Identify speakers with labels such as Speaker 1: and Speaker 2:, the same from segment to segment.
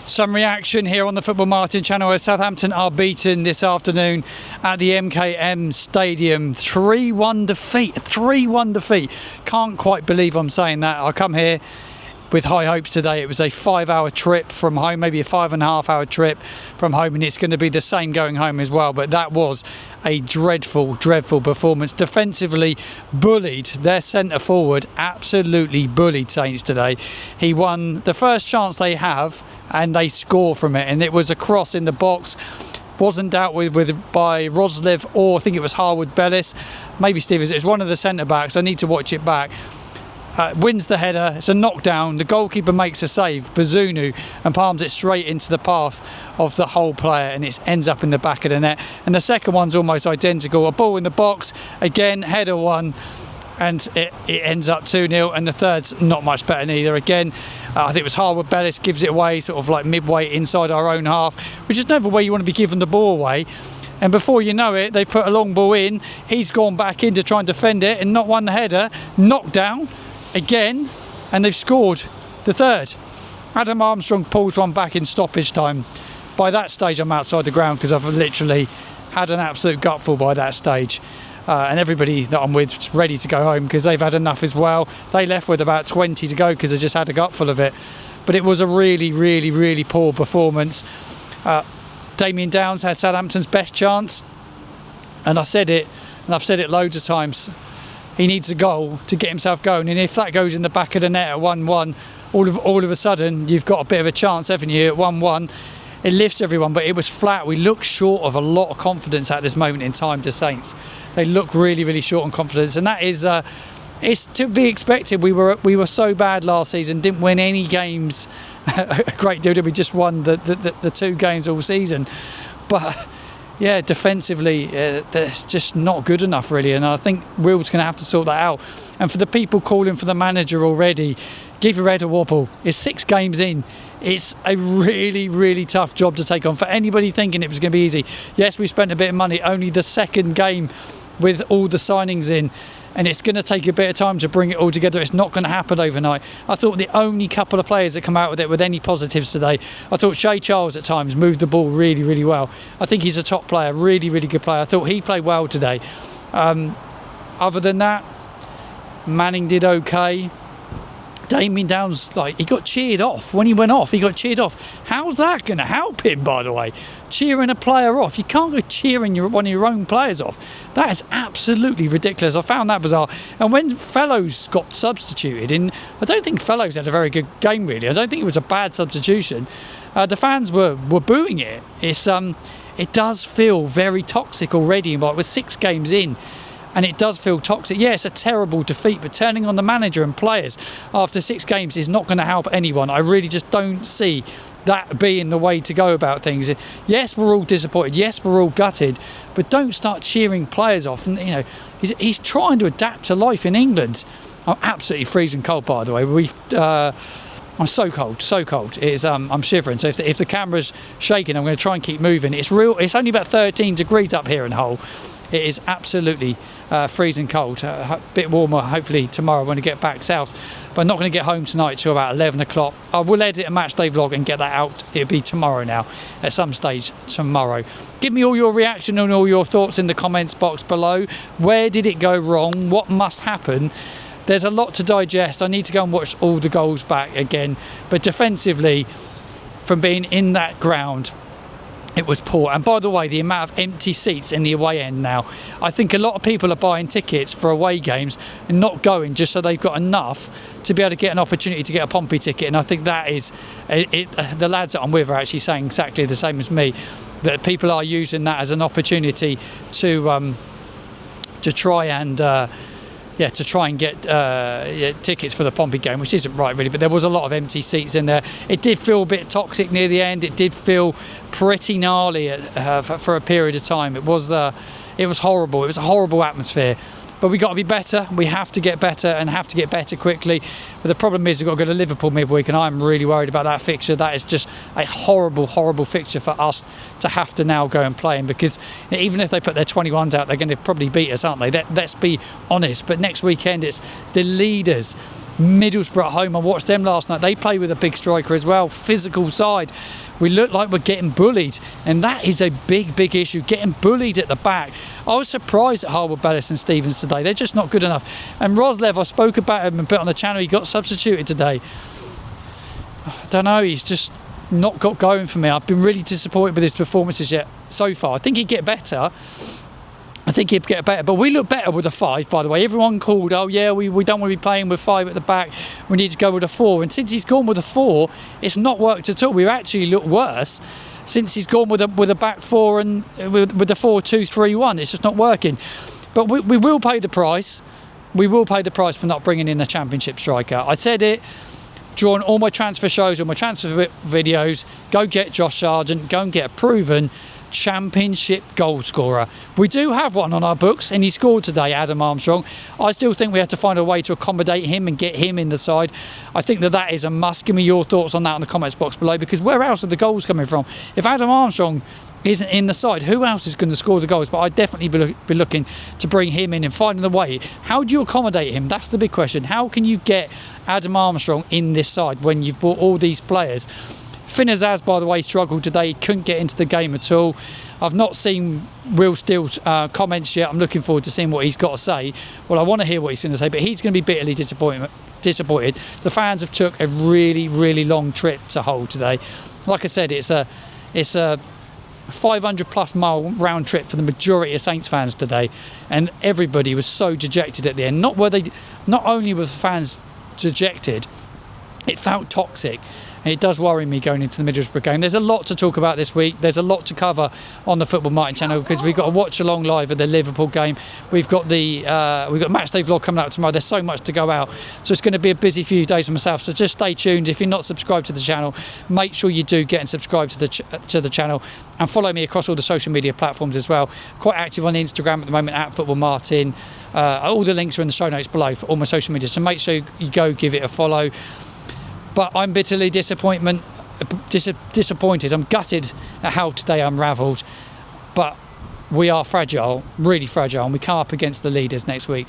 Speaker 1: Some reaction here on the Football Martin channel as Southampton are beaten this afternoon at the MKM Stadium. 3-1 defeat. 3-1 defeat. Can't quite believe I'm saying that. I come here with high hopes today. It was a 5-hour trip from home, maybe a 5.5-hour trip from home, and it's going to be the same going home as well. But that was a dreadful performance. Defensively bullied their centre forward, absolutely bullied Saints today. He won the first chance they have and they score from it, and it was a cross in the box. Wasn't dealt with by Roslev, or I think it was Harwood Bellis, maybe Stevens. It's one of the centre backs. I need to watch it back. Wins the header, it's a knockdown, the goalkeeper makes a save, Bazunu, and palms it straight into the path of the whole player, and it ends up in the back of the net. And the second one's almost identical, a ball in the box, again, header one, and it ends up 2-0, and the third's not much better neither. Again, I think it was Harwood Bellis gives it away sort of like midway inside our own half, which is never where you want to be giving the ball away. And before you know it, they've put a long ball in, he's gone back in to try and defend it and not won the header, knocked down again, and they've scored the third. Adam Armstrong pulls one back in stoppage time. By that stage I'm outside the ground because I've literally had an absolute gutful by that stage, and everybody that I'm with is ready to go home because they've had enough as well. They left with about 20 to go because they just had a gutful of it. But it was a really poor performance. Damien Downs had Southampton's best chance, and I said it, and I've said it loads of times. He needs a goal to get himself going, and if that goes in the back of the net at 1-1, all of a sudden you've got a bit of a chance, haven't you? At 1-1, it lifts everyone, but it was flat. We look short of a lot of confidence at this moment in time to Saints. They look really short on confidence, and that is it's to be expected. We were so bad last season, didn't win any games a great deal. We just won the 2 games all season, but yeah, defensively, that's just not good enough, really. And I think Will's going to have to sort that out. And for the people calling for the manager already, give your head a wobble. It's 6 games in. It's a really tough job to take on. For anybody thinking it was going to be easy, yes, we spent a bit of money, only the second game with all the signings in. And it's going to take a bit of time to bring it all together. It's not going to happen overnight. I thought the only couple of players that come out with it with any positives today, I thought Shea Charles at times moved the ball really well. I think he's a top player, really good player. I thought he played well today. Other than that, Manning did okay. Damien Downs, he got cheered off. When he went off, he got cheered off. How's that going to help him, by the way? Cheering a player off. You can't go cheering one of your own players off. That is absolutely ridiculous. I found that bizarre. And when Fellows got substituted, I don't think Fellows had a very good game, really. I don't think it was a bad substitution. The fans were booing it. It does feel very toxic already. We're 6 games in. And it does feel toxic. Yeah, it's a terrible defeat, but turning on the manager and players after 6 games is not going to help anyone. I really just don't see that being the way to go about things. Yes, we're all disappointed. Yes, we're all gutted, but don't start cheering players off. And he's trying to adapt to life in England. I'm absolutely freezing cold, by the way. I'm so cold. It is. I'm shivering. So if the camera's shaking, I'm going to try and keep moving. It's only about 13 degrees up here in Hull. It is absolutely freezing cold. A bit warmer hopefully tomorrow when I get back south, but I'm not going to get home tonight till about 11 o'clock. I will edit a match day vlog and get that out. It'll be tomorrow now, at some stage tomorrow. Give me all your reaction and all your thoughts in the comments box below. Where did it go wrong? What must happen? There's a lot to digest. I need to go and watch all the goals back again, but defensively, from being in that ground, it was poor. And by the way, the amount of empty seats in the away end now, I think a lot of people are buying tickets for away games and not going just so they've got enough to be able to get an opportunity to get a Pompey ticket. And I think that is the lads that I'm with are actually saying exactly the same as me, that people are using that as an opportunity to try and get tickets for the Pompey game, which isn't right really, but there was a lot of empty seats in there. It did feel a bit toxic near the end. It did feel pretty gnarly for a period of time. It was horrible. It was a horrible atmosphere. But we got to be better. We have to get better and have to get better quickly. But the problem is we've got to go to Liverpool midweek, and I'm really worried about that fixture. That is just a horrible fixture for us to have to now go and play in, because even if they put their 21s out, they're going to probably beat us, aren't they? Let's be honest. But next weekend it's the leaders Middlesbrough at home, I watched them last night. They play with a big striker as well, physical side. We look like we're getting bullied, and that is a big issue, getting bullied at the back. I was surprised at Harwood, Bellis and Stevens today. They're just not good enough. And Roslev, I spoke about him a bit on the channel. He got substituted today. I don't know, he's just not got going for me. I've been really disappointed with his performances yet so far. I think he'd get better. But we look better with a 5, by the way. Everyone called, oh yeah, we don't want to be playing with 5 at the back. We need to go with a 4. And since he's gone with a 4, it's not worked at all. We've actually looked worse since he's gone with a back 4 and with the 4-2-3-1. It's just not working. But we will pay the price. We will pay the price for not bringing in a Championship striker. I said it during all my transfer shows, all my transfer videos. Go get Josh Sargent. Go and get a proven Championship goal scorer. We do have one on our books, and he scored today, Adam Armstrong. I still think we have to find a way to accommodate him and get him in the side. I think that is a must. Give me your thoughts on that in the comments box below, because where else are the goals coming from? If Adam Armstrong isn't in the side, who else is going to score the goals? But I'd definitely be looking to bring him in and finding the way. How do you accommodate him? That's the big question. How can you get Adam Armstrong in this side when you've bought all these players? Finn Azaz, by the way, struggled today. He couldn't get into the game at all. I've not seen Will Steele's comments yet. I'm looking forward to seeing what he's got to say. Well, I want to hear what he's going to say, but he's going to be bitterly disappointed. The fans have took a really long trip to Hull today. Like I said, it's a 500+ mile round trip for the majority of Saints fans today, and everybody was so dejected at the end. Not only were the fans dejected, it felt toxic. And it does worry me going into the Middlesbrough game. There's a lot to talk about this week. There's a lot to cover on the Football Martin channel, because we've got to watch along live of the Liverpool game. We've got matchday vlog coming out tomorrow. There's so much to go out, so it's going to be a busy few days for myself. So just stay tuned. If you're not subscribed to the channel, make sure you do get and subscribe to the channel, and follow me across all the social media platforms as well. Quite active on Instagram at the moment at Football Martin. All the links are in the show notes below for all my social media, so make sure you go give it a follow. But I'm bitterly disappointed. I'm gutted at how today unravelled. But we are fragile, really fragile, and we come up against the leaders next week.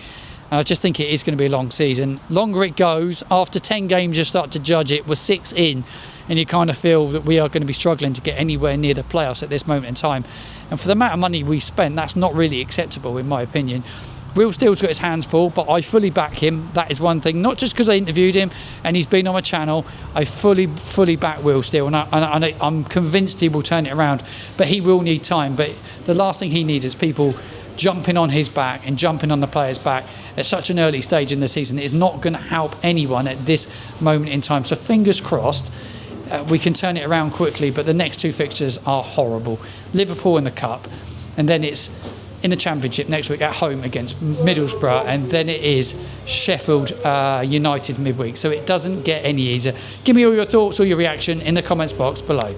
Speaker 1: And I just think it is going to be a long season. Longer it goes, after 10 games you start to judge it. We're 6 in, and you kind of feel that we are going to be struggling to get anywhere near the playoffs at this moment in time. And for the amount of money we spent, that's not really acceptable in my opinion. Will Steele's got his hands full, but I fully back him. That is one thing. Not just because I interviewed him and he's been on my channel. I fully back Will Steele, and I'm convinced he will turn it around. But he will need time. But the last thing he needs is people jumping on his back and jumping on the players' back at such an early stage in the season. It is not going to help anyone at this moment in time. So fingers crossed we can turn it around quickly. But the next 2 fixtures are horrible. Liverpool in the Cup, and then it's in the Championship next week at home against Middlesbrough, and then it is Sheffield United midweek. So it doesn't get any easier. Give me all your thoughts or your reaction in the comments box below.